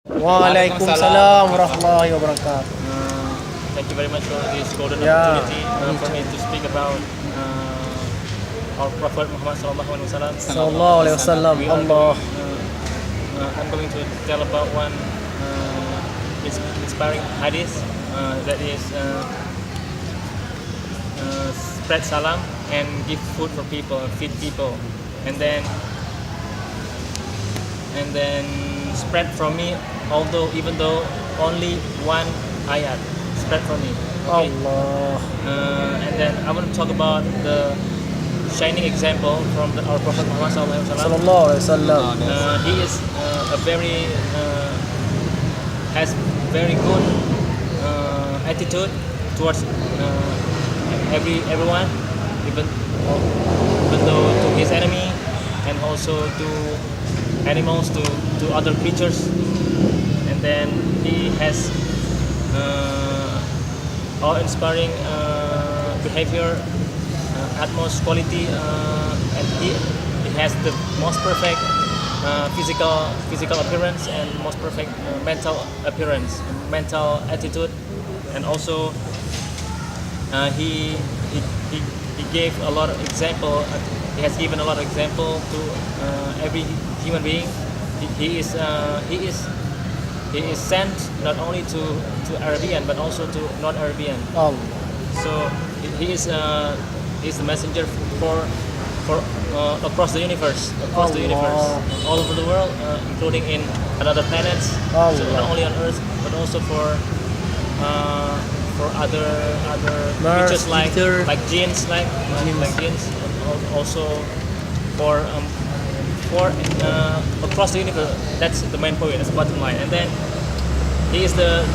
Waalaikumsalam warahmatullahi wabarakatuh. Thank you very much for this golden opportunity for me to speak about our Prophet Muhammad Sallallahu Alaihi Wasallam. Sallallahu alaihi wasallam. Allah. I'm going to tell about one inspiring hadith that is spread salam and give food for people, feed people, and then spread from me. Even though only one ayat spread from me. Okay? Allah. And then I want to talk about the shining example from our Prophet Muhammad Sallallahu alaihi wasallam. He is has very good attitude towards everyone, even though to his enemy, and also to animals, to other creatures. And then he has awe-inspiring behavior, utmost quality, and he has the most perfect physical appearance and most perfect mental appearance, mental attitude, and also he gave a lot of example. He has given a lot of example to every human being. He is sent not only to Arabian but also to non-Arabian. So he is the messenger for across the universe, all over the world, including in other planets. So not only on Earth but also for other creatures like jinns, like jinns, and also for across the universe. That's the main point. That's the bottom line. And then he is the